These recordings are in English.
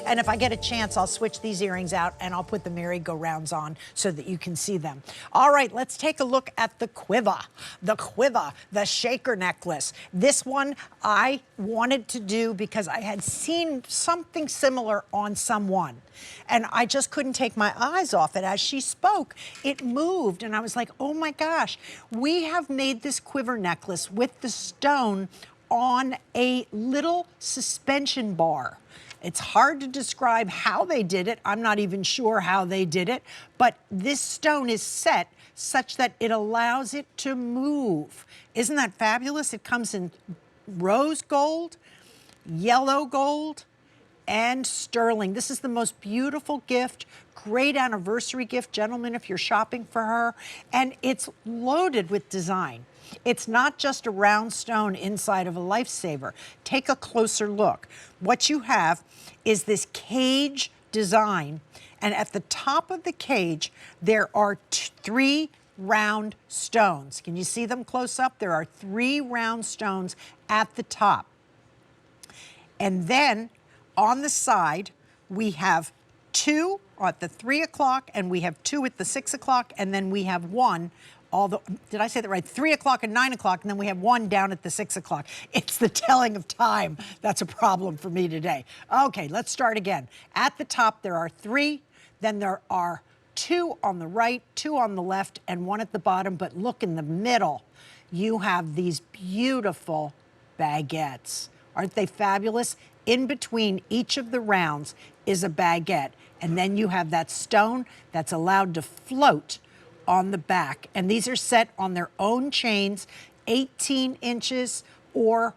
And if I get a chance, I'll switch these earrings out and I'll put the merry-go-rounds on so that you can see them. All right, let's take a look at the quiver. The shaker necklace. This one I wanted to do because I had seen something similar on someone. And I just couldn't take my eyes off it. As she spoke, it moved. And I was like, oh my gosh, we have made this quiver necklace with the stone on a little suspension bar. It's hard to describe how they did it. I'm not even sure how they did it. But this stone is set such that it allows it to move. Isn't that fabulous? It comes in rose gold, yellow gold, and sterling. This is the most beautiful gift, great anniversary gift, gentlemen, if you're shopping for her. And it's loaded with design. It's not just a round stone inside of a lifesaver. Take a closer look. What you have is this cage design, and at the top of the cage, there are 3 round stones. Can you see them close up? There are 3 round stones at the top. And then on the side, we have 2 at the 3 o'clock, and we have 2 at the 6 o'clock, and then we have 1. Did I say that right? 3 o'clock and 9 o'clock, and then we have 1 down at the 6 o'clock. It's the telling of time that's a problem for me today. Okay, let's start again. At the top, there are 3. Then there are 2 on the right, 2 on the left, and 1 at the bottom. But look in the middle. You have these beautiful baguettes. Aren't they fabulous? In between each of the rounds is a baguette. And then you have that stone that's allowed to float on the back. And these are set on their own chains, 18 inches or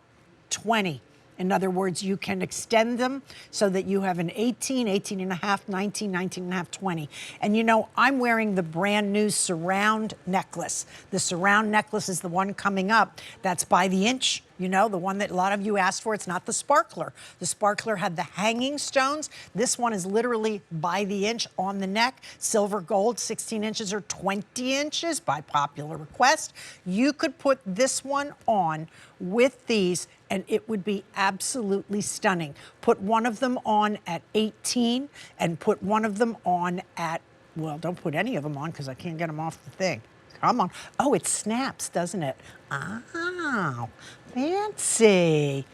20. In other words, you can extend them so that you have an 18, 18 and a half, 19, 19 and a half, 20. And you know, I'm wearing the brand new surround necklace. The surround necklace is the one coming up. That's by the inch. You know, the one that a lot of you asked for. It's not the sparkler. The sparkler had the hanging stones. This one is literally by the inch on the neck. Silver gold, 16 inches or 20 inches by popular request. You could put this one on with these and it would be absolutely stunning. Put one of them on at 18 and put one of them on at, well, don't put any of them on because I can't get them off the thing. Come on. Oh, it snaps, doesn't it? Oh, fancy,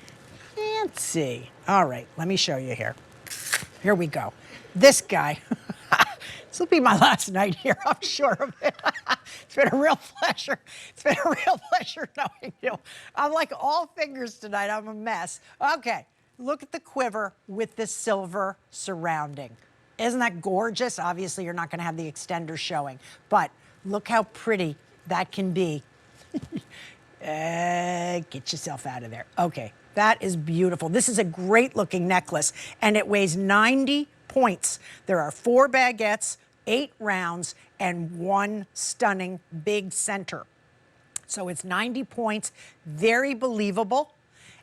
fancy. All right, let me show you here. Here we go. This guy. This will be my last night here, I'm sure of it. It's been a real pleasure. It's been a real pleasure knowing you. I'm like all fingers tonight. I'm a mess. Okay, look at the quiver with the silver surrounding. Isn't that gorgeous? Obviously, you're not going to have the extender showing, but look how pretty that can be. Get yourself out of there. Okay, that is beautiful. This is a great looking necklace, and it weighs 90 points. There are 4 baguettes, 8 rounds, and 1 stunning big center. So it's 90 points, very believable.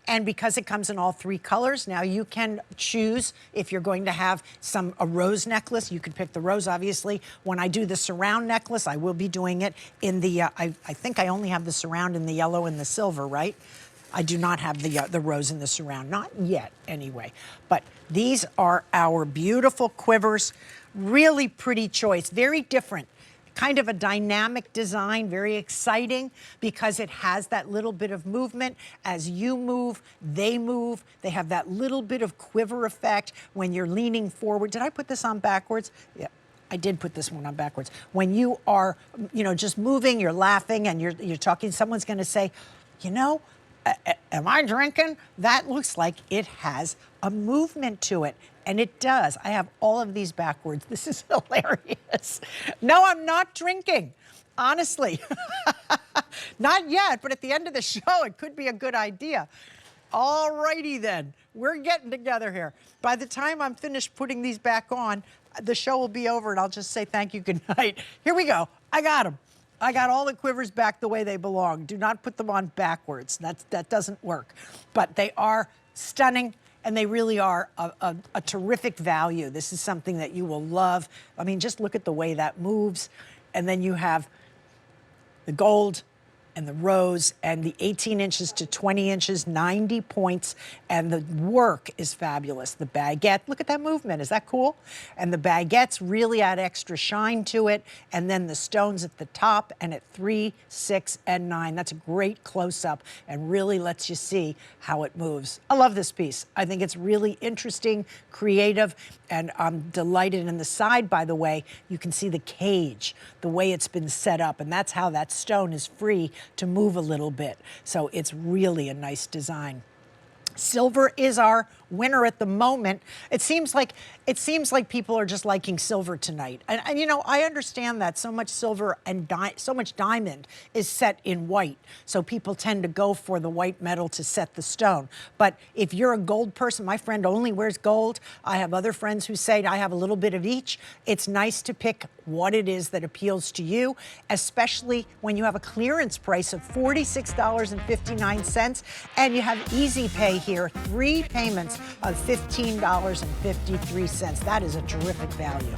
And because it comes in all 3 colors, now you can choose if you're going to have a rose necklace. You could pick the rose, obviously. When I do the surround necklace, I will be doing it in the, I think I only have the surround in the yellow and the silver, right? I do not have the rose in the surround, not yet anyway. But these are our beautiful quivers, really pretty choice, very different. Kind of a dynamic design, very exciting because it has that little bit of movement. As you move, they move. They have that little bit of quiver effect when you're leaning forward. Did I put this on backwards? Yeah, I did put this one on backwards. When you are, you know, just moving, you're laughing and you're talking, someone's gonna say, you know, am I drinking? That looks like it has a movement to it. And it does. I have all of these backwards. This is hilarious. No, I'm not drinking. Honestly. Not yet, but at the end of the show, it could be a good idea. All righty then. We're getting together here. By the time I'm finished putting these back on, the show will be over and I'll just say thank you, good night. Here we go. I got them. I got all the quivers back the way they belong. Do not put them on backwards. That doesn't work. But they are stunning. And they really are a terrific value. This is something that you will love. I mean, just look at the way that moves. And then you have the gold and the rose, and the 18 inches to 20 inches, 90 points, and the work is fabulous. The baguette, look at that movement, is that cool? And the baguettes really add extra shine to it, and then the stones at the top, and at 3, 6, and 9. That's a great close-up and really lets you see how it moves. I love this piece. I think it's really interesting, creative, and I'm delighted. In the side, by the way, you can see the cage, the way it's been set up, and that's how that stone is free to move a little bit. So it's really a nice design. Silver is our winner at the moment. It seems like people are just liking silver tonight. And you know, I understand that so much silver and so much diamond is set in white. So people tend to go for the white metal to set the stone. But if you're a gold person, my friend only wears gold. I have other friends who say I have a little bit of each. It's nice to pick what it is that appeals to you, especially when you have a clearance price of $46.59 and you have easy pay here, 3 payments of $15.53. That is a terrific value.